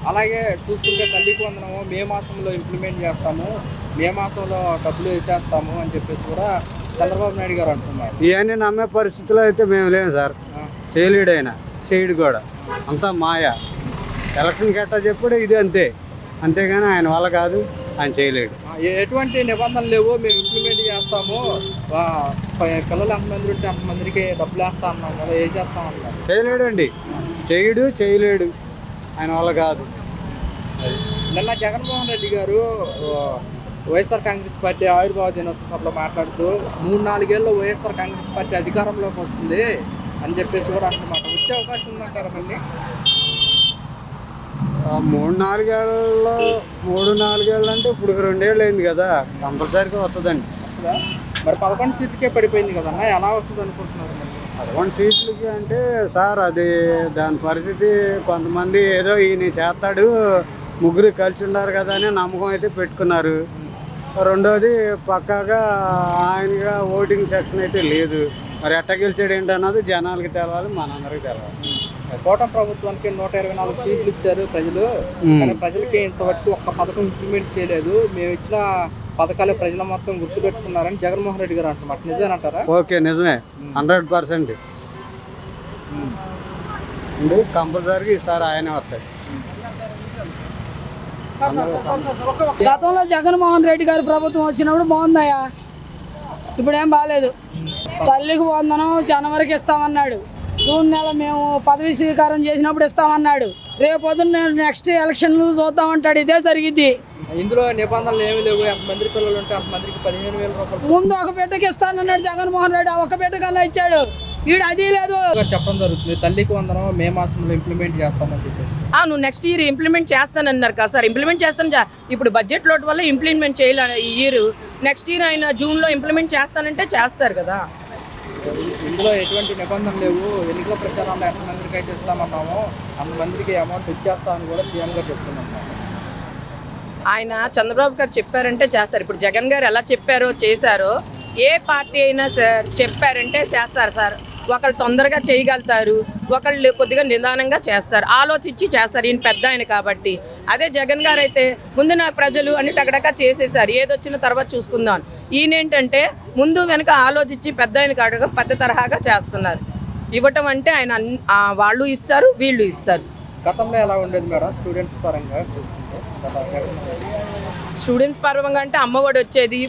అలాగే చూసుకుంటే తల్లికి వందనము మే మాసంలో ఇంప్లిమెంట్ చేస్తాము, మే మాసంలో డబ్బులు ఇచ్చేస్తాము అని చెప్పేసి కూడా చంద్రబాబు నాయుడు గారు అంటున్నారు. ఇవన్నీ నమ్మే పరిస్థితిలో అయితే మేము లేము సార్. చేయలేడైనా చేయడు కూడా, అంతా మాయ. ఎలక్షన్ గట్టా చెప్పుడు ఇది అంతే, అంతేగాని ఆయన వల్ల కాదు, ఆయన చేయలేడు. ఎటువంటి నిబంధనలు లేవు, మేము ఇంప్లిమెంట్ చేస్తాము, పిల్లలు ఎంతమంది ఉంటే అంతమందికి డబ్బులు వేస్తా అన్నాం కదా, ఏం చేస్తామన్నారు. చేయలేడండి, చేయలేడు, ఆయన వల్ల కాదు. నిన్న జగన్మోహన్ రెడ్డి గారు వైఎస్ఆర్ కాంగ్రెస్ పార్టీ ఆవిర్భావ దినోత్సవ సభలో మాట్లాడుతూ 3-4 ఏళ్ళు వైఎస్ఆర్ కాంగ్రెస్ పార్టీ అధికారంలోకి వస్తుంది అని చెప్పేసి కూడా అంటున్నమాట. వచ్చే అవకాశం ఉందంటారా మళ్ళీ? 3-4 ఏళ్ళు అంటే ఇప్పుడు 2 ఏళ్ళు అయింది కదా, కంపల్సరీగా వస్తుందండి. అసలు మరి 11 సీట్లకే పడిపోయింది కదన్నా, ఎలా వస్తుంది అనుకుంటున్నారు? 11 సీట్లకి అంటే సార్ అది దాని పరిస్థితి, కొంతమంది ఏదో ఈయన చేస్తాడు, ముగ్గురు కలిసి ఉన్నారు కదా అని నమ్మకం అయితే పెట్టుకున్నారు. రెండోది పక్కాగా ఆయనగా ఓటింగ్ సెక్షన్ అయితే లేదు. మరి ఎట్ట గెలిచాడు ఏంటన్నది జనాలకి తెలవాలి, మనందరికి తెలవాలి. కూటమి ప్రభుత్వానికి 124 సీట్లు ఇచ్చారు ప్రజలు, కానీ ప్రజలకి ఇంతవరకు ఒక్క పథకం ఇంప్లిమెంట్ చేయలేదు. మేము ఇచ్చిన పథకాలు ప్రజల మొత్తం గుర్తుపెట్టుకున్నారని జగన్మోహన్ రెడ్డి గారు అంటున్నారు. నిజమేనంటారా? ఓకే, నిజమే, 100% కంపల్సరీగా ఈసారి ఆయనే వస్తాయి. గతంలో జగన్మోహన్ రెడ్డి గారి ప్రభుత్వం వచ్చినప్పుడు బాగుందయ్యా, ఇప్పుడు ఏం బాగాలేదు. తల్లికి వందనం జనవరికి ఇస్తామన్నాడు, జూన్ నెల మేము పదవి స్వీకారం చేసినప్పుడు ఇస్తామన్నాడు, రేపు పొద్దున్న నెక్స్ట్ ఎలక్షన్లు చూద్దామంటాడు. ఇదే జరిగిద్ది. ఇందులో నిబంధనలు ఏమి లేవు, ఎంతమంది పిల్లలు ఉంటే అంతమందికి 15,000 రూపాయలు ముందు ఒక బిడ్డకి ఇస్తానన్నాడు జగన్మోహన్ రెడ్డి, ఒక బిడ్డ కన్నా ఇచ్చాడు, ఈడు అది లేదు చెప్పడం జరుగుతుంది. తల్లికి వందనం మే మాసంలో ఇంప్లిమెంట్ చేస్తామని చెప్పేసి. నువ్వు నెక్స్ట్ ఇయర్ ఇంప్లిమెంట్ చేస్తానన్నారు కదా సార్, ఇంప్లిమెంట్ చేస్తాను. ఇప్పుడు బడ్జెట్ లోటు వల్ల ఇంప్లిమెంట్ చేయాలి ఈ ఇయర్, నెక్స్ట్ ఇయర్ ఆయన జూన్లో ఇంప్లిమెంట్ చేస్తానంటే చేస్తారు కదా. ఇందులో ఎటువంటి నిబంధనలు లేవు, ఎన్నికల ప్రచారంలో ఎంతమందికి అయితే ఇస్తామన్నామో అంతమందికి అమౌంట్ ఇచ్చేస్తామని కూడా సీఎం గారు చెప్తున్నాం. ఆయన చంద్రబాబు గారు చెప్పారంటే చేస్తారు. ఇప్పుడు జగన్ గారు ఎలా చెప్పారో చేశారో, ఏ పార్టీ అయినా సార్ చెప్పారంటే చేస్తారు సార్. ఒకళ్ళు తొందరగా చేయగలుగుతారు, ఒకళ్ళు కొద్దిగా నిదానంగా చేస్తారు, ఆలోచించి చేస్తారు. ఈయన పెద్ద ఆయన కాబట్టి. అదే జగన్ గారు అయితే ముందు నాకు ప్రజలు అని టకటకా చేసేసారు, ఏదొచ్చిన తర్వాత చూసుకుందాం. ఈయనేంటంటే ముందు వెనక ఆలోచించి పెద్ద ఆయన కాడుగా పెద్ద తరహాగా చేస్తున్నారు. ఇవ్వటం అంటే ఆయన వాళ్ళు ఇస్తారు, వీళ్ళు ఇస్తారు. గతంలో ఎలా ఉండేది మేడం స్టూడెంట్స్ పరంగా? స్టూడెంట్స్ పరంగా అంటే అమ్మఒడి వచ్చేది,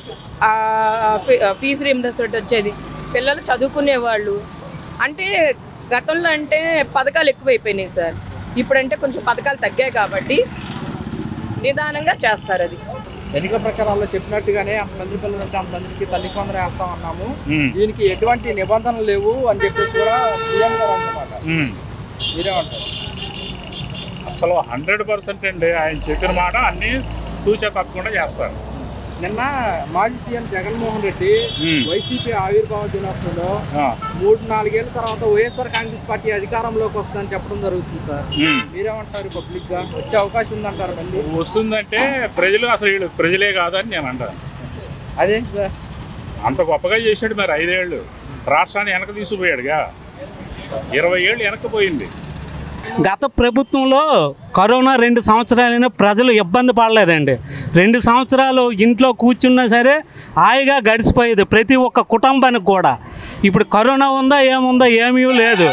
ఫీజు రీయింబర్స్మెంట్ వచ్చేది, పిల్లలు చదువుకునేవాళ్ళు. అంటే గతంలో అంటే పథకాలు ఎక్కువైపోయినాయి సార్, ఇప్పుడంటే కొంచెం పథకాలు తగ్గాయి కాబట్టి నిదానంగా చేస్తారు. అది ఎన్నికల ప్రకారంలో చెప్పినట్టుగానే అంతమంది పిల్లలు ఉంటే అంతమందికి తల్లికి వందనం వేస్తామన్నాము, దీనికి ఎటువంటి నిబంధనలు లేవు అని చెప్పేసి కూడా సీఎం గారు అన్నమాట. మీరేమంటారు? అసలు 100% అండి, ఆయన చెప్పిన మాట అన్ని తూచా తప్పకుండా చేస్తారు. నిన్న మాజీ సీఎం జగన్మోహన్ రెడ్డి వైసీపీ ఆవిర్భావ దినోత్సవంలో 3-4 ఏళ్ల తర్వాత వైఎస్ఆర్ కాంగ్రెస్ పార్టీ అధికారంలోకి వస్తుందని చెప్పడం జరుగుతుంది సార్. మీరేమంటారు? పబ్లిక్ గా వచ్చే అవకాశం ఉందంటారు? మళ్ళీ వస్తుందంటే ప్రజలు అసలు వీళ్ళు ప్రజలే కాదని నేను అంటాను. అదేంటి సార్ అంత గొప్పగా చేశాడు. మరి 5 ఏళ్ళు రాష్ట్రాన్ని వెనక తీసుకుపోయాడుగా, 20 ఏళ్ళు వెనక్కిపోయింది. గత ప్రభుత్వంలో కరోనా 2 సంవత్సరాలైనా ప్రజలు ఇబ్బంది పడలేదండి. 2 సంవత్సరాలు ఇంట్లో కూర్చున్నా సరే హాయిగా గడిచిపోయేది ప్రతి ఒక్క కుటుంబానికి కూడా. ఇప్పుడు కరోనా ఉందా ఏముందా ఏమీ లేదు,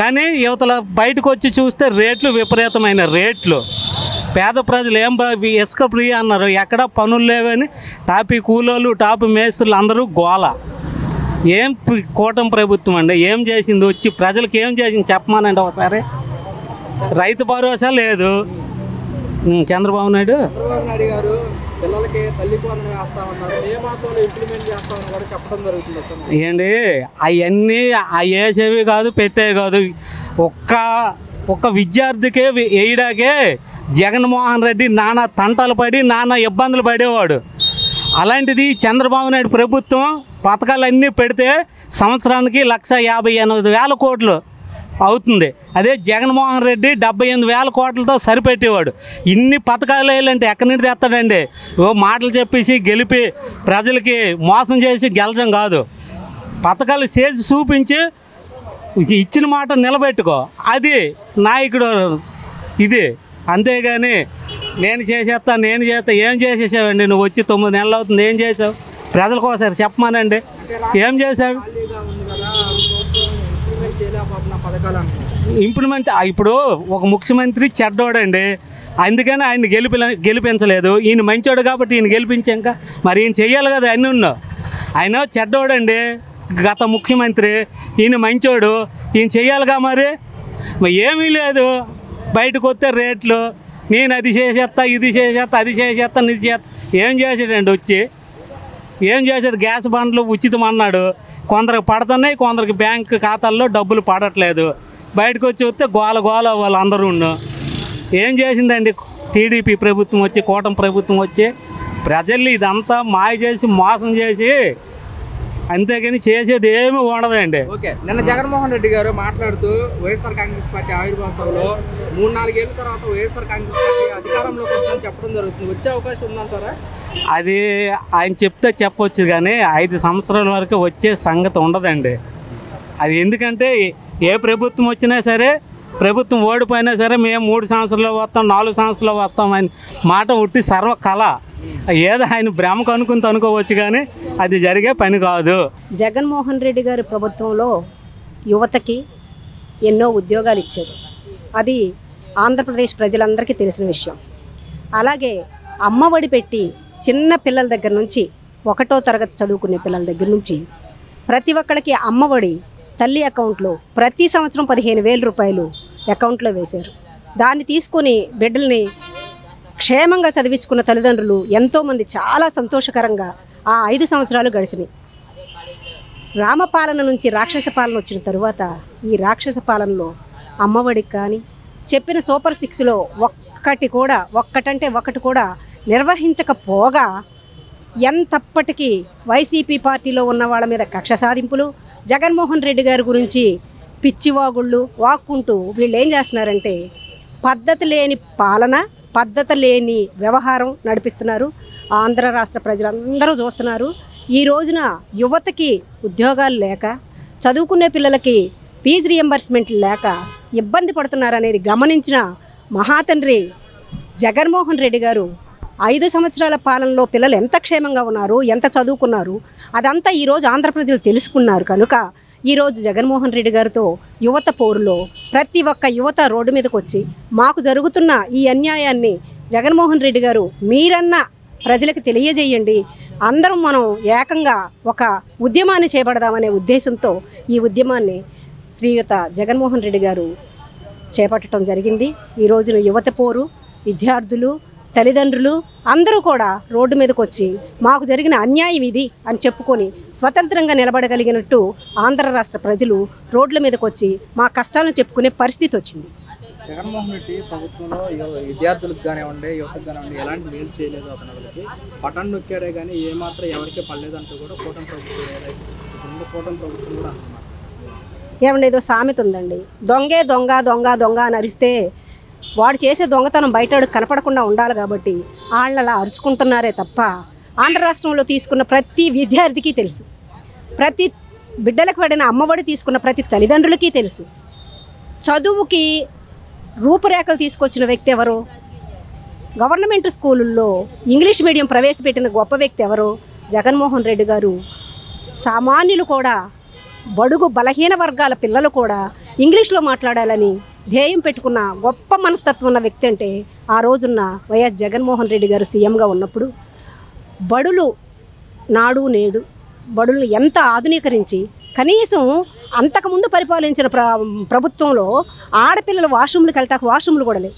కానీ యువతల బయటకు వచ్చి చూస్తే రేట్లు విపరీతమైన రేట్లు. పేద ప్రజలు ఇసుక ఫ్రీ అన్నారు, ఎక్కడ పనులు లేవని టాపీ కూలోళ్ళు టాపీ మేస్త్రులు అందరూ గోల. ఏం కూటమి ప్రభుత్వం అండి, ఏం చేసింది? వచ్చి ప్రజలకు ఏం చేసింది చెప్పమానండి ఒకసారి. రైతు భరోసా లేదు. చంద్రబాబు నాయుడు గారు పిల్లలకి తల్లికి వందనం వేస్తామన్నారు, మే మాసంలో ఇంప్లిమెంట్ చేస్తామని కూడా చెప్పడం జరుగుతుంది. ఏంటి అవన్నీ వేసేవి కాదు, పెట్టేవి కాదు. ఒక్క విద్యార్థికే వేయడాకే జగన్మోహన్ రెడ్డి నానా తంటాలు పడి నానా ఇబ్బందులు పడేవాడు. అలాంటిది చంద్రబాబు నాయుడు ప్రభుత్వం పథకాలన్నీ పెడితే సంవత్సరానికి 1,58,000 కోట్లు అవుతుంది. అదే జగన్మోహన్ రెడ్డి 78,000 కోట్లతో సరిపెట్టేవాడు. ఇన్ని పథకాలు వేయాలంటే ఎక్కడి నుండి తెస్తాడండి? మాటలు చెప్పేసి గెలిపి ప్రజలకి మోసం చేసి గెలచడం కాదు, పథకాలు చేసి చూపించి ఇచ్చిన మాట నిలబెట్టుకో, అది నాయకుడు. ఇది అంతేగాని నేను చేసేస్తా ఏం చేసేసావండి? నువ్వు వచ్చి 9 నెలలు అవుతుంది, ఏం చేసావు? ప్రజలకు ఒకసారి చెప్పమానండి, ఏం చేశాడు? ఇంప్లిమెంట్ ఇప్పుడు ఒక ముఖ్యమంత్రి చెడ్డోడండి, అందుకని ఆయన గెలిపించలేదు. ఈయన మంచోడు కాబట్టి ఈయన గెలిపించాక మరి ఈయన చెయ్యాలి కదా అన్నీ ఉన్నావు. ఆయన చెడ్డోడండి గత ముఖ్యమంత్రి, ఈయన మంచోడు, ఈయన చెయ్యాలిగా. మరి ఏమీ లేదు, బయటకు వస్తే రేట్లు, నేను అది చేసేస్తా, ఇది చేసేస్తా, అది చేసేస్తా, ఇది చేస్తా. ఏం చేసాడండి? వచ్చి ఏం చేశాడు? గ్యాస్ బండ్లు ఉచితం అన్నాడు, కొందరికి పడుతున్నాయి, కొందరికి బ్యాంక్ ఖాతాల్లో డబ్బులు పడట్లేదు. బయటకు వచ్చి వస్తే గోల వాళ్ళందరూ ఏం చేసిందండి? టీడీపీ ప్రభుత్వం వచ్చి, కూటమి ప్రభుత్వం వచ్చి ప్రజల్ని ఇదంతా మాయ చేసి మోసం చేసి, అంతేగాని చేసేది ఏమీ ఉండదండి. ఓకే, నిన్న జగన్మోహన్ రెడ్డి గారు మాట్లాడుతూ వైఎస్ఆర్ కాంగ్రెస్ పార్టీ ఆవిర్భావ సభలో 3-4 ఏళ్ళ తర్వాత వైఎస్ఆర్ కాంగ్రెస్ పార్టీ అధికారంలోకి వస్తుందని చెప్పడం జరుగుతుంది. వచ్చే అవకాశం ఉందంటారా? అది ఆయన చెప్తే చెప్పొచ్చు, కానీ 5 సంవత్సరాల వరకు వచ్చే సంగతి ఉండదండి. అది ఎందుకంటే ఏ ప్రభుత్వం వచ్చినా సరే, ప్రభుత్వం ఓడిపోయినా సరే, మేము 3 సంవత్సరాలు వస్తాం, 4 సంవత్సరాలు వస్తామని మాట ఉట్టి సర్వ కళ. ఏదో ఆయన భ్రమకు అనుకోవచ్చు, కానీ అది జరిగే పని కాదు. జగన్మోహన్ రెడ్డి గారి ప్రభుత్వంలో యువతకి ఎన్నో ఉద్యోగాలు ఇచ్చారు, అది ఆంధ్రప్రదేశ్ ప్రజలందరికీ తెలిసిన విషయం. అలాగే అమ్మఒడి పెట్టి చిన్న పిల్లల దగ్గర నుంచి 1వ తరగతి చదువుకునే పిల్లల దగ్గర నుంచి ప్రతి ఒక్కరికి అమ్మఒడి తల్లి అకౌంట్లో ప్రతి సంవత్సరం 15,000 రూపాయలు అకౌంట్లో వేశారు. దాన్ని తీసుకొని బిడ్డల్ని క్షేమంగా చదివించుకున్న తల్లిదండ్రులు ఎంతోమంది చాలా సంతోషకరంగా ఆ 5 సంవత్సరాలు గడిచినాయి. రామపాలన నుంచి రాక్షస పాలన వచ్చిన తరువాత ఈ రాక్షస పాలనలో అమ్మఒడికి కానీ చెప్పిన సూపర్ 6లో ఒక్కటి కూడా నిర్వహించకపోగా ఎంతప్పటికీ వైసీపీ పార్టీలో ఉన్న వాళ్ళ మీద కక్ష సాధింపులు, జగన్మోహన్ రెడ్డి గారి గురించి పిచ్చివాగుళ్ళు వాక్కుంటూ వీళ్ళు ఏం చేస్తున్నారంటే పద్ధతి లేని పాలన, పద్ధతి లేని వ్యవహారం నడిపిస్తున్నారు. ఆంధ్ర రాష్ట్ర ప్రజలందరూ చూస్తున్నారు. ఈ రోజున యువతకి ఉద్యోగాలు లేక, చదువుకునే పిల్లలకి ఫీజు రియంబర్స్మెంట్ లేక ఇబ్బంది పడుతున్నారనేది గమనించిన మహాతండ్రి జగన్మోహన్ రెడ్డి గారు 5 సంవత్సరాల పాలనలో పిల్లలు ఎంత క్షేమంగా ఉన్నారు, ఎంత చదువుకున్నారు, అదంతా ఈరోజు ఆంధ్ర ప్రజలు తెలుసుకున్నారు. కనుక ఈరోజు జగన్మోహన్ రెడ్డి గారితో యువత పోరులో ప్రతి ఒక్క యువత రోడ్డు మీదకి వచ్చి మాకు జరుగుతున్న ఈ అన్యాయాన్ని జగన్మోహన్ రెడ్డి గారు మీరన్నా ప్రజలకు తెలియజేయండి, అందరం మనం ఏకంగా ఒక ఉద్యమాన్ని చేపడదామనే ఉద్దేశంతో ఈ ఉద్యమాన్ని శ్రీయుత జగన్మోహన్ రెడ్డి గారు చేపట్టడం జరిగింది. ఈ రోజున యువత పోరు, విద్యార్థులు, తల్లిదండ్రులు అందరూ కూడా రోడ్డు మీదకి వచ్చి మాకు జరిగిన అన్యాయం ఇది అని చెప్పుకొని స్వతంత్రంగా నిలబడగలిగినట్టు ఆంధ్ర రాష్ట్ర ప్రజలు రోడ్ల మీదకి వచ్చి మా కష్టాలను చెప్పుకునే పరిస్థితి వచ్చింది. జగన్మోహన్ రెడ్డి ప్రభుత్వంలో విద్యార్థులకు కానివ్వండి, యువతకు కానివ్వండి ఎలాంటి మేలు చేయలేదు. అతనికి పట్టణం నొక్కాడే కానీ ఏమాత్రం ఎవరికే పడలేదంటూ కూడా కూటమి ప్రభుత్వం కూడా అంటున్నారు. ఏమండి, ఏదో సామెత ఉందండి, దొంగే దొంగ దొంగ దొంగ అని అరిస్తే వాడు చేసే దొంగతనం బయటకు కనపడకుండా ఉండాలి కాబట్టి వాళ్ళు అలా అరుచుకుంటున్నారే తప్ప ఆంధ్ర రాష్ట్రంలో తీసుకున్న ప్రతి విద్యార్థికి తెలుసు, ప్రతి బిడ్డలకు పడిన అమ్మఒడి తీసుకున్న ప్రతి తల్లిదండ్రులకి తెలుసు. చదువుకి రూపురేఖలు తీసుకొచ్చిన వ్యక్తి ఎవరు? గవర్నమెంట్ స్కూళ్ళల్లో ఇంగ్లీష్ మీడియం ప్రవేశపెట్టిన గొప్ప వ్యక్తి ఎవరు? జగన్మోహన్ రెడ్డి గారు. సామాన్యులు కూడా, బడుగు బలహీన వర్గాల పిల్లలు కూడా ఇంగ్లీష్లో మాట్లాడాలని ధ్యేయం పెట్టుకున్న గొప్ప మనస్తత్వం ఉన్న వ్యక్తి అంటే ఆ రోజున్న వైఎస్ జగన్మోహన్ రెడ్డి గారు సీఎంగా ఉన్నప్పుడు బడులు నాడు నేడు బడులను ఎంత ఆధునీకరించి, కనీసం అంతకుముందు పరిపాలించిన ప్రభుత్వంలో ఆడపిల్లలు వాష్రూమ్లకు వెళ్ళటానికి వాష్రూమ్లు కూడా లేవు.